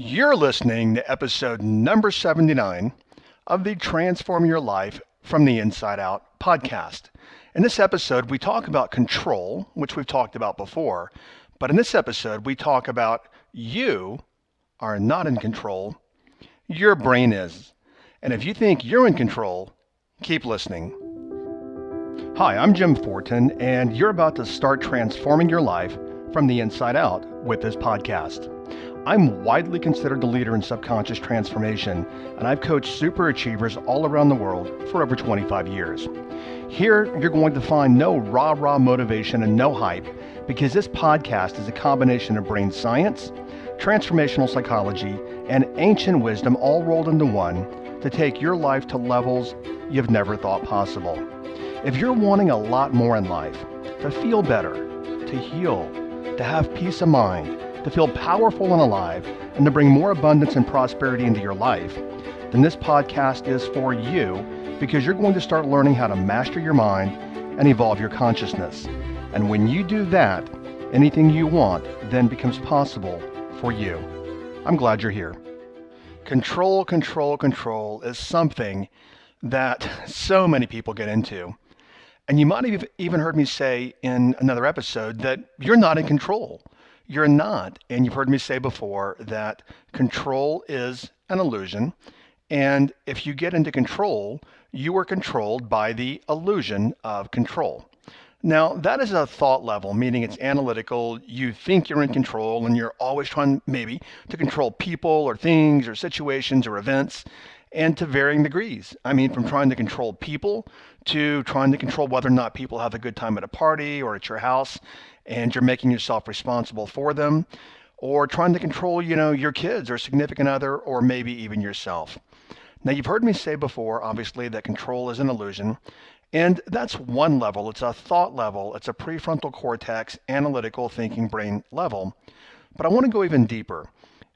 You're listening to episode number 79 of the Transform Your Life from the Inside Out podcast. In this episode, we talk about control, which we've talked about before, but in this episode, we talk about you are not in control, your brain is. And if you think you're in control, keep listening. Hi, I'm Jim Fortin, and you're about to start transforming your life from the inside out with this podcast. I'm widely considered the leader in subconscious transformation, and I've coached super achievers all around the world for over 25 years. Here, you're going to find no rah-rah motivation and no hype, because this podcast is a combination of brain science, transformational psychology, and ancient wisdom all rolled into one to take your life to levels you've never thought possible. If you're wanting a lot more in life, to feel better, to heal, to have peace of mind, to feel powerful and alive, and to bring more abundance and prosperity into your life, then this podcast is for you, because you're going to start learning how to master your mind and evolve your consciousness. And when you do that, anything you want then becomes possible for you. I'm glad you're here. Control is something that so many people get into. And you might have even heard me say in another episode that you're not in control. You're not. And you've heard me say before that control is an illusion. And if you get into control, you are controlled by the illusion of control. Now, that is a thought level, meaning it's analytical. You think you're in control and you're always trying maybe to control people or things or situations or events, and to varying degrees. I mean, from trying to control people to trying to control whether or not people have a good time at a party or at your house and you're making yourself responsible for them, or trying to control, your kids or significant other, or maybe even yourself. Now, you've heard me say before, obviously, that control is an illusion, and that's one level. It's a thought level. It's a prefrontal cortex, analytical thinking brain level. But I want to go even deeper,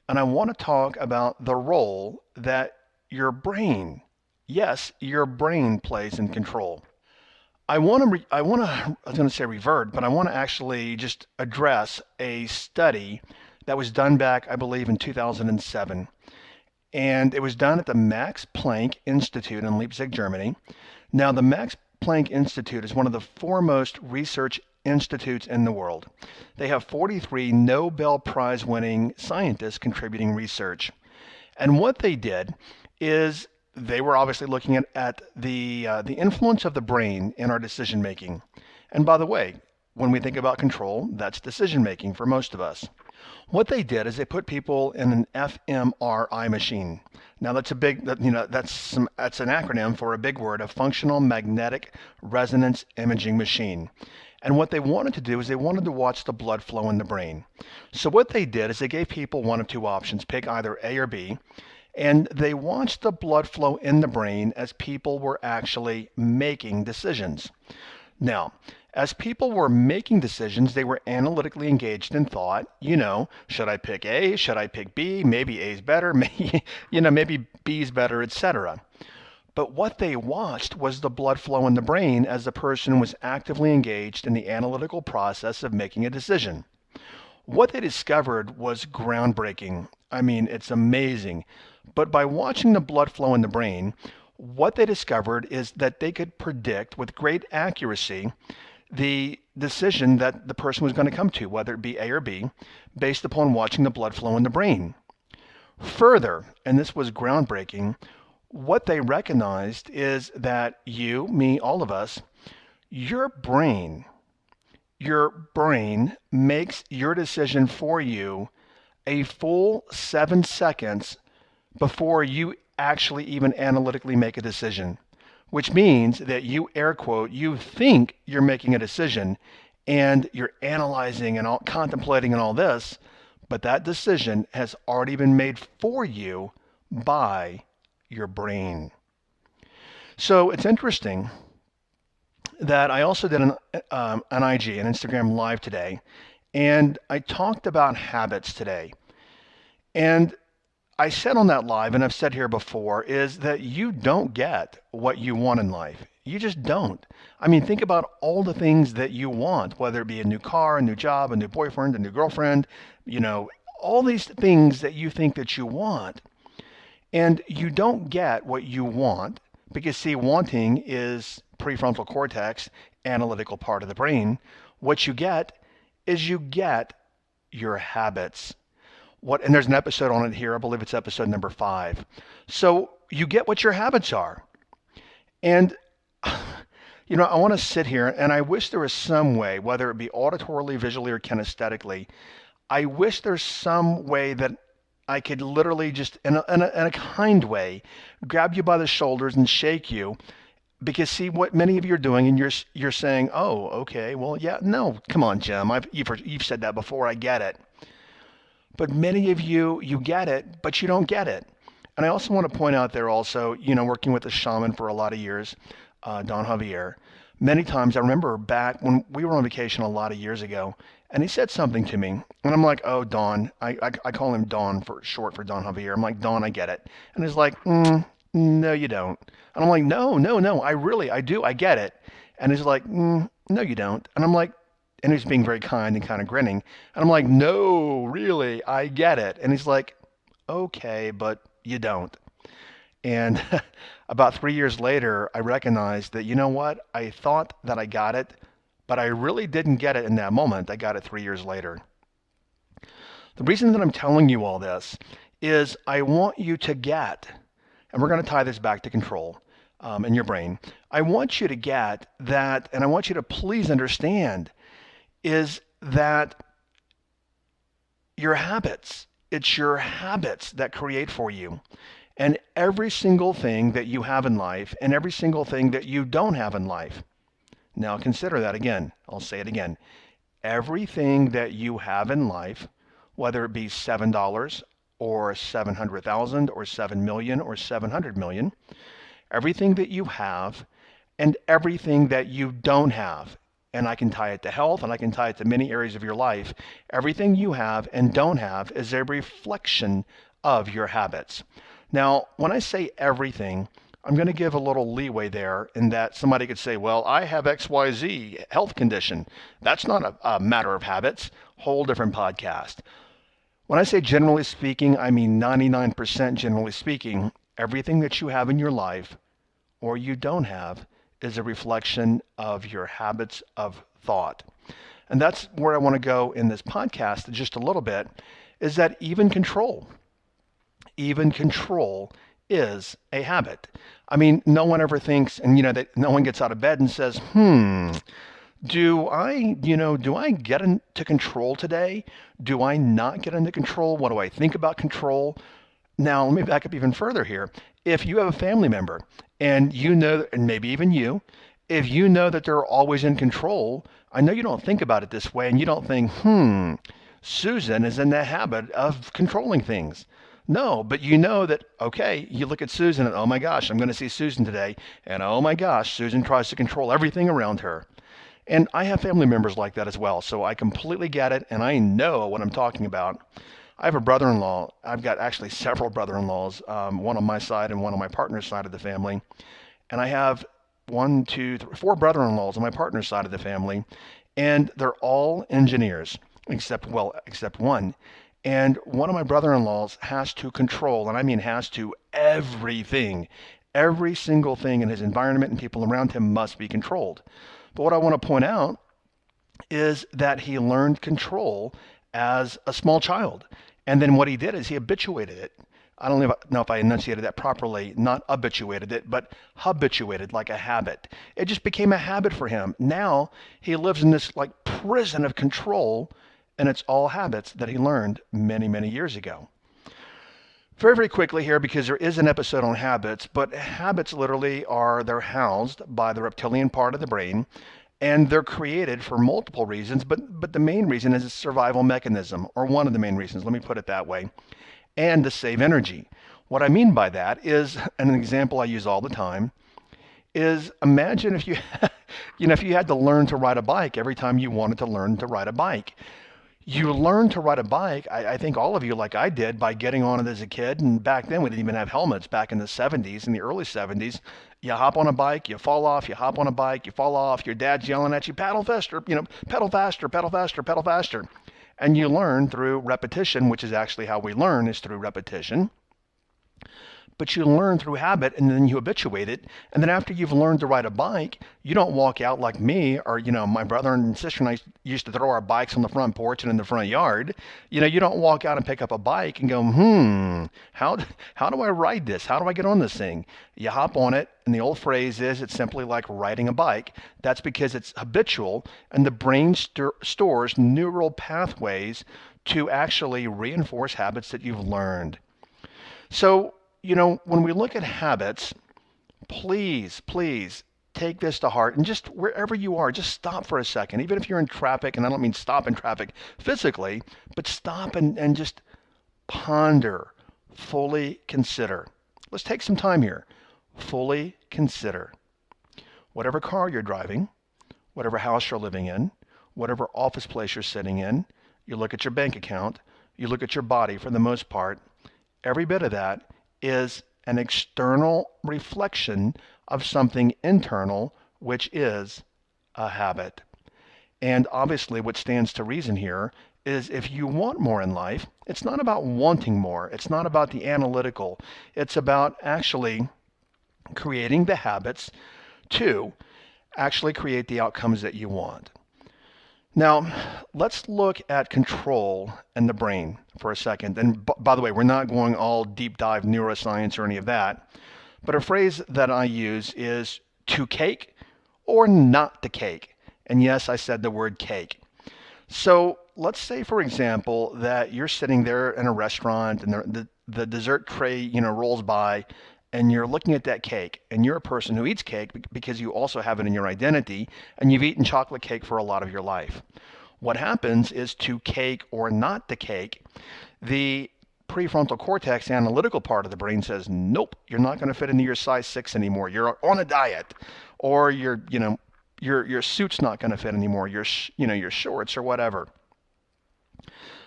and I want to talk about the role that your brain, yes, your brain plays in control. I was going to say revert, but I want to actually just address a study that was done back, I believe, in 2007. And it was done at the Max Planck Institute in Leipzig, Germany. Now, the Max Planck Institute is one of the foremost research institutes in the world. They have 43 Nobel Prize winning scientists contributing research. And what they did is they were obviously looking at the influence of the brain in our decision making. And by the way, when we think about control, that's decision making for most of us. What they did is they put people in an fMRI machine. Now that's a big, that's an acronym for a big word, a functional magnetic resonance imaging machine. And what they wanted to do is they wanted to watch the blood flow in the brain. So what they did is they gave people one of two options, pick either A or B. And they watched the blood flow in the brain as people were actually making decisions. Now, as people were making decisions, they were analytically engaged in thought. Should I pick A? Should I pick B? Maybe A is better. Maybe B is better, etc. But what they watched was the blood flow in the brain as the person was actively engaged in the analytical process of making a decision. What they discovered was groundbreaking. I mean, it's amazing. But by watching the blood flow in the brain, what they discovered is that they could predict with great accuracy the decision that the person was going to come to, whether it be A or B, based upon watching the blood flow in the brain. Further, and this was groundbreaking, what they recognized is that you, me, all of us, your brain makes your decision for you a full 7 seconds before you actually even analytically make a decision, which means that you, air quote, you think you're making a decision and you're analyzing and contemplating and all this, but that decision has already been made for you by your brain. So it's interesting that I also did an IG, an Instagram Live today, and I talked about habits today. And I said on that live, and I've said here before, is that you don't get what you want in life. You just don't. I mean, think about all the things that you want, whether it be a new car, a new job, a new boyfriend, a new girlfriend, all these things that you think that you want, and you don't get what you want because, see, wanting is prefrontal cortex, analytical part of the brain. What you get is you get your habits. And there's an episode on it here. I believe it's episode number 5. So you get what your habits are. And I want to sit here and I wish there was some way, whether it be auditorily, visually, or kinesthetically, I wish there's some way that I could literally just, in a kind way, grab you by the shoulders and shake you. Because see what many of you are doing, and you're saying, oh, okay, well, yeah, no, come on, Jim, you've said that before, I get it. But many of you get it, but you don't get it. And I also want to point out there also, working with a shaman for a lot of years, Don Javier, many times I remember back when we were on vacation a lot of years ago, and he said something to me, and I'm like, oh, Don, I call him Don for short for Don Javier. I'm like, Don, I get it. And he's like, no, you don't. And I'm like, no, I do, I get it. And he's like, no, you don't. And I'm like, and he's being very kind and kind of grinning. And I'm like, no, really, I get it. And he's like, okay, but you don't. And about 3 years later, I recognized that, you know what? I thought that I got it, but I really didn't get it in that moment. I got it 3 years later. The reason that I'm telling you all this is I want you to get, and we're going to tie this back to control in your brain. I want you to get that, and I want you to please understand, is that your habits, it's your habits that create for you. And every single thing that you have in life and every single thing that you don't have in life. Now consider that again. I'll say it again. Everything that you have in life, whether it be $7 or 700,000 or 7 million or 700 million, everything that you have and everything that you don't have, and I can tie it to health and I can tie it to many areas of your life, everything you have and don't have is a reflection of your habits. Now, when I say everything, I'm going to give a little leeway there in that somebody could say, well, I have XYZ health condition. That's not a matter of habits. Whole different podcast. When I say generally speaking, I mean 99% generally speaking. Everything that you have in your life or you don't have is a reflection of your habits of thought. And that's where I want to go in this podcast just a little bit, is that even control is a habit. I mean, no one ever thinks, and that no one gets out of bed and says, do I get into control today? Do I not get into control? What do I think about control? Now, let me back up even further here. If you have a family member and and maybe even you, if you know that they're always in control, I know you don't think about it this way and you don't think, Susan is in the habit of controlling things. No, but you know that, okay, you look at Susan and, oh my gosh, I'm going to see Susan today. And oh my gosh, Susan tries to control everything around her. And I have family members like that as well. So I completely get it. And I know what I'm talking about. I have a brother-in-law. I've got actually several brother-in-laws, one on my side and one on my partner's side of the family. And I have 4 brother-in-laws on my partner's side of the family. And they're all engineers, except one. And one of my brother-in-laws has to control, and I mean has to, everything. Every single thing in his environment and people around him must be controlled. But what I want to point out is that he learned control as a small child. And then what he did is he habituated it. I don't know if I enunciated that properly, not habituated it, but habituated, like a habit. It just became a habit for him. Now he lives in this like prison of control, and it's all habits that he learned many, many years ago. Very, very quickly here, because there is an episode on habits, but habits literally they're housed by the reptilian part of the brain, and they're created for multiple reasons, but the main reason is a survival mechanism, or one of the main reasons, let me put it that way, and to save energy. What I mean by that is, an example I use all the time, is imagine if you, if you had to learn to ride a bike every time you wanted to learn to ride a bike. You learn to ride a bike, I think all of you, like I did, by getting on it as a kid. And back then, we didn't even have helmets back in the 70s, in the early 70s. You hop on a bike, you fall off, you hop on a bike, you fall off, your dad's yelling at you, pedal faster, pedal faster, pedal faster, pedal faster. And you learn through repetition, which is actually how we learn, is through repetition. But you learn through habit, and then you habituate it. And then after you've learned to ride a bike, you don't walk out like me or, my brother and sister and I used to throw our bikes on the front porch and in the front yard. You don't walk out and pick up a bike and go, how do I ride this? How do I get on this thing? You hop on it, and the old phrase is it's simply like riding a bike. That's because it's habitual, and the brain stores neural pathways to actually reinforce habits that you've learned. So, when we look at habits, please take this to heart, and just wherever you are, just stop for a second. Even if you're in traffic, and I don't mean stop in traffic physically, but stop and just ponder, fully consider. Let's take some time here. Fully consider. Whatever car you're driving, whatever house you're living in, whatever office place you're sitting in, you look at your bank account, you look at your body for the most part, every bit of that is an external reflection of something internal, which is a habit. And obviously what stands to reason here is if you want more in life, it's not about wanting more. It's not about the analytical. It's about actually creating the habits to actually create the outcomes that you want. Now, let's look at control and the brain for a second. And by the way, we're not going all deep dive neuroscience or any of that. But a phrase that I use is to cake or not to cake. And yes, I said the word cake. So let's say, for example, that you're sitting there in a restaurant and the dessert tray, rolls by, and you're looking at that cake, and you're a person who eats cake because you also have it in your identity, and you've eaten chocolate cake for a lot of your life. What happens is to cake or not to cake, the prefrontal cortex analytical part of the brain says, nope, you're not going to fit into your size 6 anymore. You're on a diet, or your suit's not going to fit anymore. Your shorts or whatever.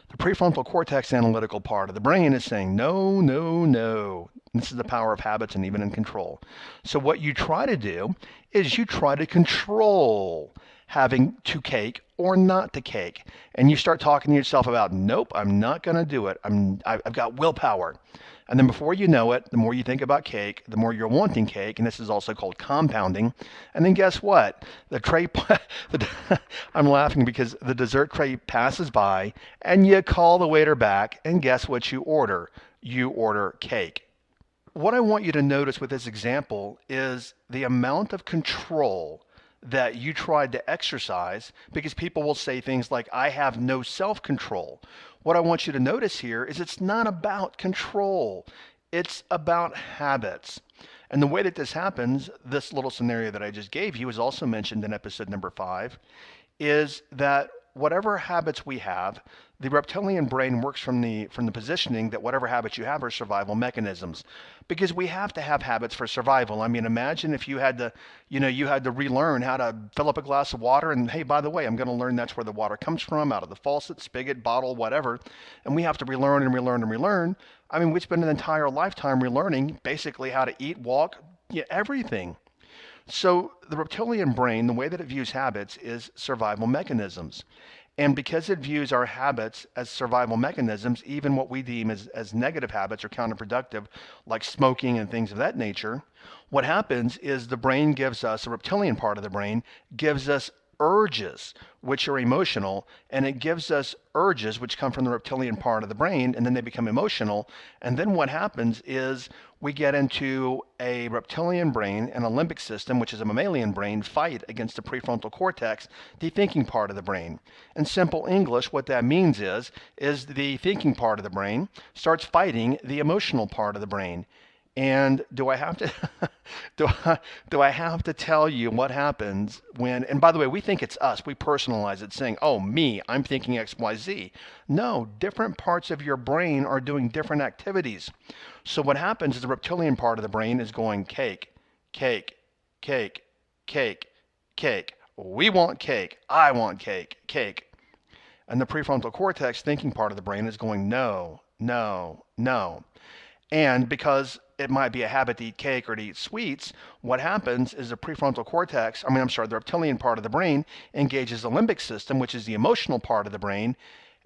The prefrontal cortex analytical part of the brain is saying, no, no, no. This is the power of habits and even in control. So what you try to do is you try to control having to cake or not to cake. And you start talking to yourself about, nope, I'm not going to do it. I've got willpower. And then before you know it, the more you think about cake, the more you're wanting cake. And this is also called compounding. And then guess what? The tray, I'm laughing because the dessert tray passes by and you call the waiter back, and guess what you order? You order cake. What I want you to notice with this example is the amount of control that you tried to exercise, because people will say things like, I have no self-control. What I want you to notice here is it's not about control. It's about habits. And the way that this happens, this little scenario that I just gave you is also mentioned in episode number 5, is that whatever habits we have, the reptilian brain works from the positioning that whatever habits you have are survival mechanisms, because we have to have habits for survival. I mean, imagine if you had to, you had to relearn how to fill up a glass of water, and hey, by the way, I'm going to learn that's where the water comes from, out of the faucet, spigot, bottle, whatever, and we have to relearn and relearn and relearn. I mean, we spend an entire lifetime relearning basically how to eat, walk, everything. So the reptilian brain, the way that it views habits is survival mechanisms. And because it views our habits as survival mechanisms, even what we deem as negative habits or counterproductive, like smoking and things of that nature, what happens is the brain gives us, the reptilian part of the brain, gives us urges, which are emotional, and it gives us urges, which come from the reptilian part of the brain, and then they become emotional. And then what happens is we get into a reptilian brain and a limbic system, which is a mammalian brain, fight against the prefrontal cortex, the thinking part of the brain. In simple English, what that means is the thinking part of the brain starts fighting the emotional part of the brain. And do I have to do I have to tell you what happens when, and by the way, we think it's us. We personalize it saying, oh, me, I'm thinking XYZ. No, different parts of your brain are doing different activities. So what happens is the reptilian part of the brain is going cake, cake, cake, cake, cake. We want cake. I want cake, cake. And the prefrontal cortex thinking part of the brain is going no, no, no. And because it might be a habit to eat cake or to eat sweets, what happens is the prefrontal cortex, the reptilian part of the brain engages the limbic system, which is the emotional part of the brain,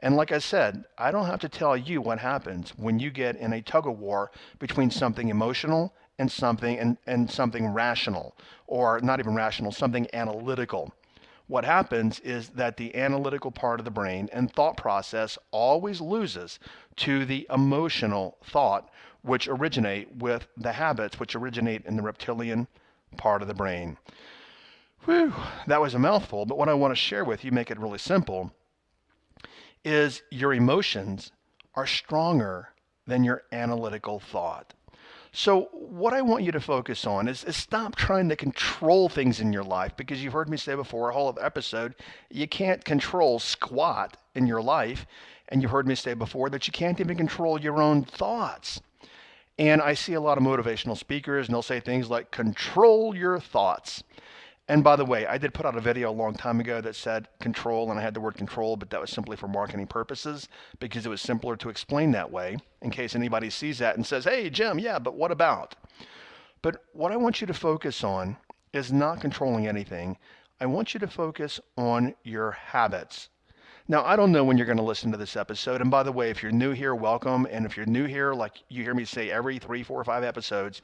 And like I said, I don't have to tell you what happens when you get in a tug of war between something emotional and something rational, or not even rational, something analytical. What happens is that the analytical part of the brain and thought process always loses to the emotional thought, which originate with the habits which originate in the reptilian part of the brain. Whew, that was a mouthful, but what I want to share with you, make it really simple, is your emotions are stronger than your analytical thought. So what I want you to focus on is stop trying to control things in your life, because you've heard me say before, a whole episode, you can't control squat in your life. And you've heard me say before that you can't even control your own thoughts. And I see a lot of motivational speakers, and they'll say things like, control your thoughts. And by the way, I did put out a video a long time ago that said control, and I had the word control, but that was simply for marketing purposes because it was simpler to explain that way in case anybody sees that and says, hey, Jim, yeah, but what about? But what I want you to focus on is not controlling anything. I want you to focus on your habits. Now, I don't know when you're going to listen to this episode. And by the way, if you're new here, welcome. And if you're new here, like you hear me say every 3, 4, or 5 episodes,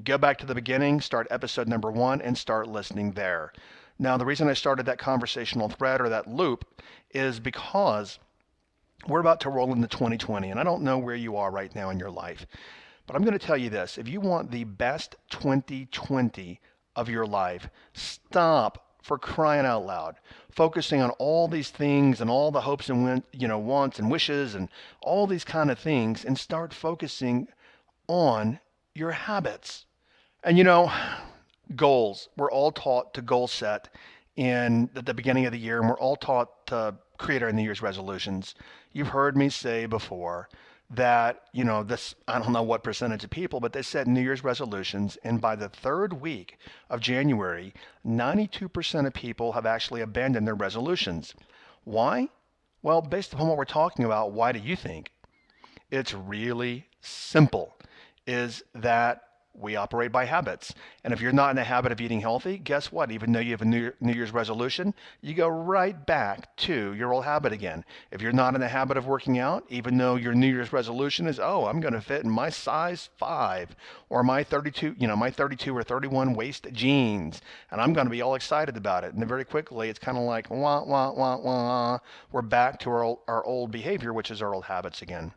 go back to the beginning, start episode number 1, and start listening there. Now, the reason I started that conversational thread or that loop is because we're about to roll into 2020. And I don't know where you are right now in your life. But I'm going to tell you this. If you want the best 2020 of your life, stop, for crying out loud, focusing on all these things and all the hopes and wants and wishes and all these kind of things, and start focusing on your habits. And goals. We're all taught to goal set at the beginning of the year, and we're all taught to create our New Year's resolutions. You've heard me say before that, this, I don't know what percentage of people, but they set New Year's resolutions, and by the 3rd week of January, 92% of people have actually abandoned their resolutions. Why? Well, based upon what we're talking about, why do you think? It's really simple, is that we operate by habits. And if you're not in the habit of eating healthy, guess what? Even though you have a New Year's resolution, you go right back to your old habit again. If you're not in the habit of working out, even though your New Year's resolution is, oh, I'm going to fit in my size 5 or my 32 or 31 waist jeans, and I'm going to be all excited about it. And then very quickly, it's kind of like, wah, wah, wah, wah. We're back to our old behavior, which is our old habits again.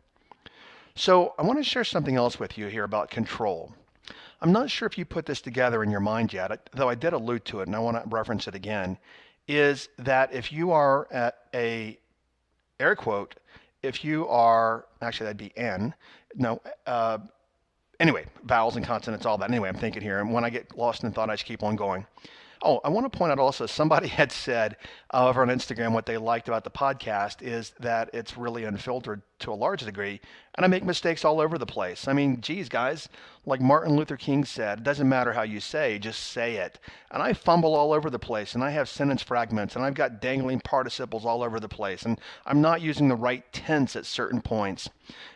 So I want to share something else with you here about control. I'm not sure if you put this together in your mind yet, though I did allude to it, and I want to reference it again, is that if you are at air quote, if you are, actually that'd be N, no, anyway, vowels and consonants, all that. Anyway, I'm thinking here, and when I get lost in thought, I just keep on going. Oh, I want to point out also, somebody had said over on Instagram what they liked about the podcast is that it's really unfiltered to a large degree, and I make mistakes all over the place. I mean, geez, guys, like Martin Luther King said, it doesn't matter how you say, just say it. And I fumble all over the place, and I have sentence fragments, and I've got dangling participles all over the place, and I'm not using the right tense at certain points.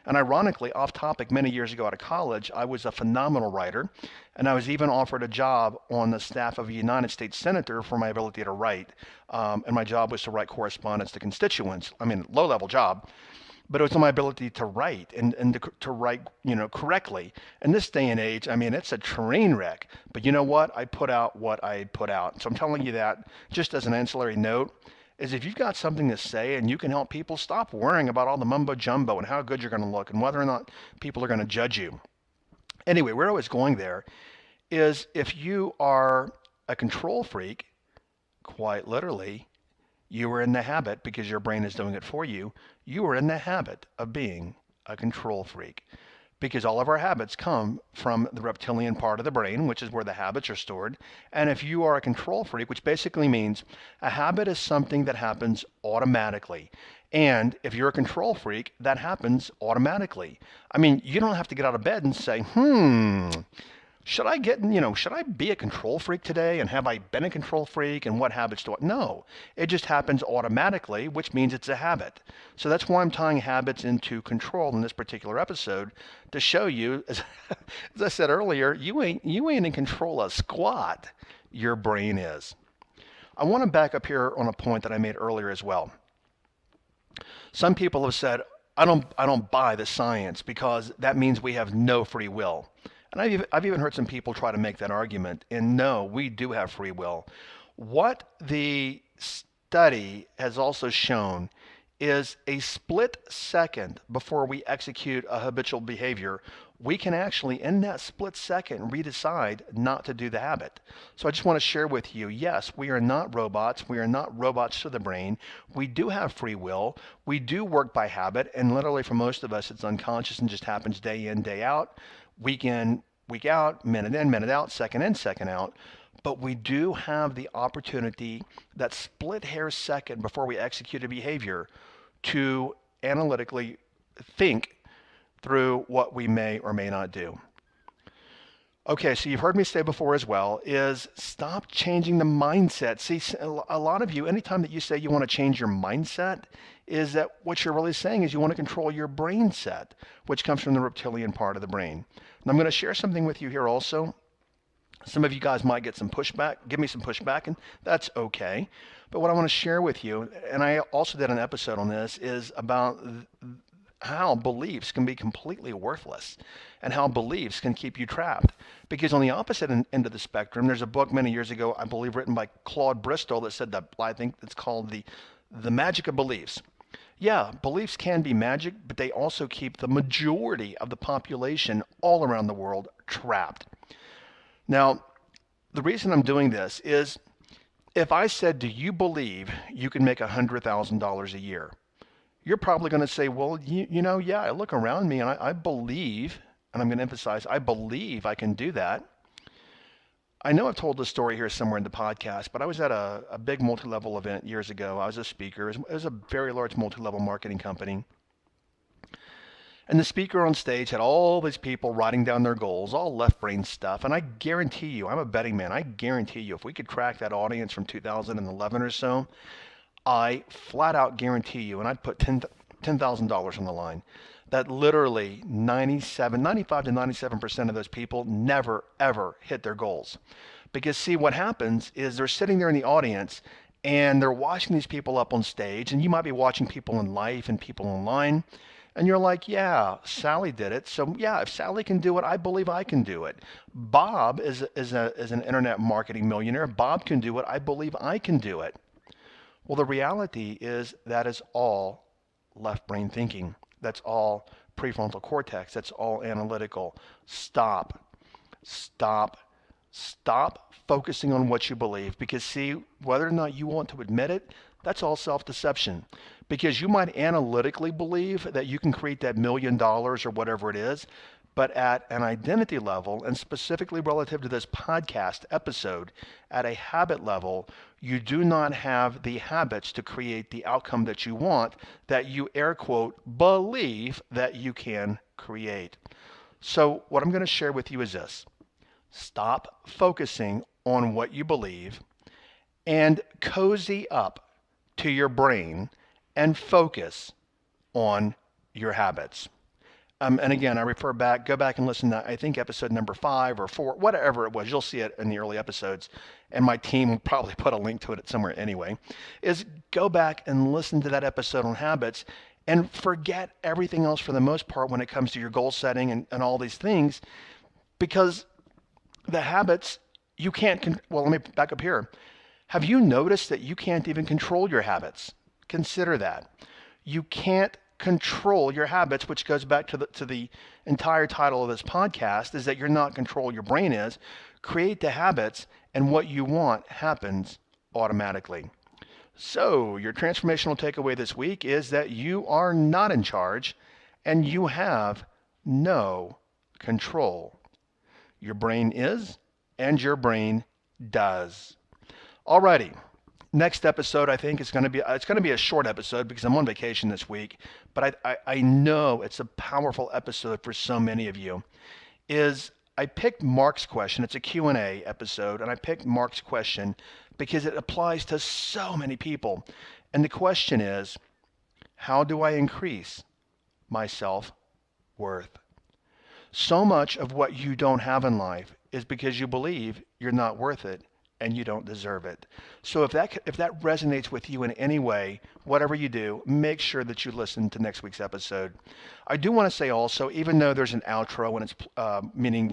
And ironically, off topic, many years ago out of college, I was a phenomenal writer, and I was even offered a job on the staff of a United States senator for my ability to write. And my job was to write correspondence to constituents. I mean, low-level job. But it was on my ability to write and to write, correctly. In this day and age, I mean, it's a train wreck. But you know what? I put out what I put out. So I'm telling you that just as an ancillary note, is if you've got something to say and you can help people, stop worrying about all the mumbo jumbo and how good you're going to look and whether or not people are going to judge you. Anyway, where I was going there is if you are a control freak, quite literally, you are in the habit, because your brain is doing it for you, you are in the habit of being a control freak. Because all of our habits come from the reptilian part of the brain, which is where the habits are stored. And if you are a control freak, which basically means a habit is something that happens automatically. And if you're a control freak, that happens automatically. I mean, you don't have to get out of bed and say, should I be a control freak today? And have I been a control freak? And what habits do I? No, it just happens automatically, which means it's a habit. So that's why I'm tying habits into control in this particular episode, to show you, as I said earlier, you ain't in control of squat. Your brain is. I want to back up here on a point that I made earlier as well. Some people have said, I don't buy the science because that means we have no free will. And I've even heard some people try to make that argument. And no, we do have free will. What the study has also shown is a split second before we execute a habitual behavior, we can actually, in that split second, redecide not to do the habit. So I just want to share with you, yes, we are not robots. We are not robots to the brain. We do have free will. We do work by habit. And literally for most of us, it's unconscious and just happens day in, day out, week in, week out, minute in, minute out, second in, second out. But we do have the opportunity, that split hair second before we execute a behavior, to analytically think through what we may or may not do. Okay, so you've heard me say before as well, is stop changing the mindset. See, a lot of you, anytime that you say you want to change your mindset, is that what you're really saying is you want to control your brain set, which comes from the reptilian part of the brain. And I'm going to share something with you here also. Some of you guys might get some pushback, give me some pushback, and that's okay. But what I want to share with you, and I also did an episode on this, is about how beliefs can be completely worthless and how beliefs can keep you trapped. Because on the opposite end of the spectrum, there's a book many years ago, I believe written by Claude Bristol, that said that, I think it's called the Magic of Beliefs. Yeah, beliefs can be magic, but they also keep the majority of the population all around the world trapped. Now, the reason I'm doing this is, if I said, do you believe you can make $100,000 a year? You're probably going to say, well, yeah, I look around me and I believe, and I'm going to emphasize, I believe I can do that. I know I've told this story here somewhere in the podcast, but I was at a big multi-level event years ago. I was a speaker. It was a very large multi-level marketing company. And the speaker on stage had all these people writing down their goals, all left brain stuff. And I guarantee you, I'm a betting man, I guarantee you, if we could track that audience from 2011 or so, I flat out guarantee you, and I'd put $10,000 on the line, that literally 95 to 97% of those people never, ever hit their goals. Because see, what happens is they're sitting there in the audience and they're watching these people up on stage, and you might be watching people in life and people online. And you're like, yeah, Sally did it. So yeah, if Sally can do it, I believe I can do it. Bob is an internet marketing millionaire. Bob can do it. I believe I can do it. Well, the reality is that is all left brain thinking. That's all prefrontal cortex. That's all analytical. Stop. Stop. Stop focusing on what you believe, because see, whether or not you want to admit it, that's all self-deception. Because you might analytically believe that you can create that $1,000,000 or whatever it is, but at an identity level, and specifically relative to this podcast episode, at a habit level, you do not have the habits to create the outcome that you want, that you air quote believe that you can create. So what I'm going to share with you is this. Stop focusing on what you believe and cozy up to your brain and focus on your habits. And again, I refer back, go back and listen to, I think, episode number 5 or 4, whatever it was. You'll see it in the early episodes, and my team will probably put a link to it somewhere anyway, is go back and listen to that episode on habits and forget everything else for the most part when it comes to your goal setting and all these things, because the habits, you can't, well, let me back up here. Have you noticed that you can't even control your habits? Consider that. You can't control your habits, which goes back to the entire title of this podcast, is that you're not control, your brain is. Create the habits, and what you want happens automatically. So your transformational takeaway this week is that you are not in charge and you have no control. Your brain is, and your brain does. Alrighty. Next episode, I think, it's going to be a short episode because I'm on vacation this week, but I know it's a powerful episode for so many of you. I picked Mark's question. It's a Q&A episode, and I picked Mark's question because it applies to so many people. And the question is, how do I increase my self-worth? So much of what you don't have in life is because you believe you're not worth it and you don't deserve it. So if that resonates with you in any way, whatever you do, make sure that you listen to next week's episode. I do want to say also, even though there's an outro and it's meaning,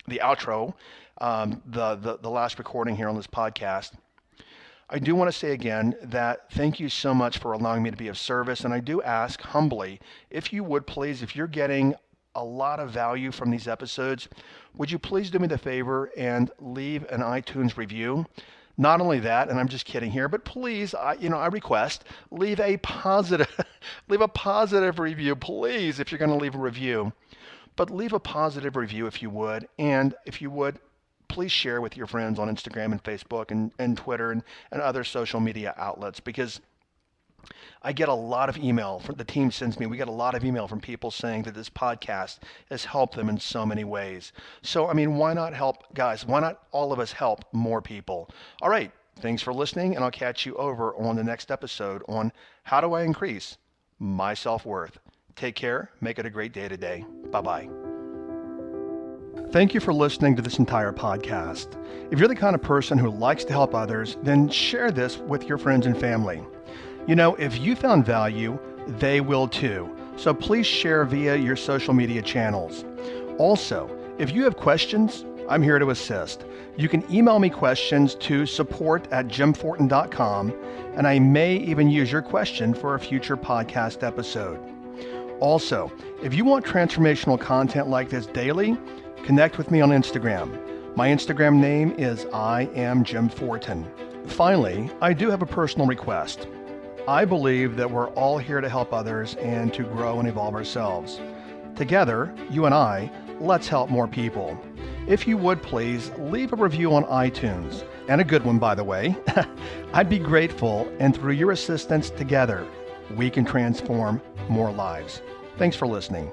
the outro, the last recording here on this podcast, I do want to say again that thank you so much for allowing me to be of service. And I do ask humbly, if you would please, if you're getting a lot of value from these episodes, would you please do me the favor and leave an iTunes review? Not only that, and I'm just kidding here, but please, I request, leave a positive review, please, if you're going to leave a review. But leave a positive review if you would. And if you would, please share with your friends on Instagram and Facebook and Twitter and other social media outlets, because I get a lot of email from the team sends me. We get a lot of email from people saying that this podcast has helped them in so many ways. So, why not help, guys? Why not all of us help more people? All right. Thanks for listening, and I'll catch you over on the next episode on how do I increase my self-worth. Take care. Make it a great day today. Bye-bye. Thank you for listening to this entire podcast. If you're the kind of person who likes to help others, then share this with your friends and family. If you found value, they will too. So please share via your social media channels. Also, if you have questions, I'm here to assist. You can email me questions to support@jimfortin.com, and I may even use your question for a future podcast episode. Also, if you want transformational content like this daily, connect with me on Instagram. My Instagram name is I am Jim Fortin. Finally, I do have a personal request. I believe that we're all here to help others and to grow and evolve ourselves. Together, you and I, let's help more people. If you would please leave a review on iTunes, and a good one, by the way. I'd be grateful, and through your assistance together, we can transform more lives. Thanks for listening.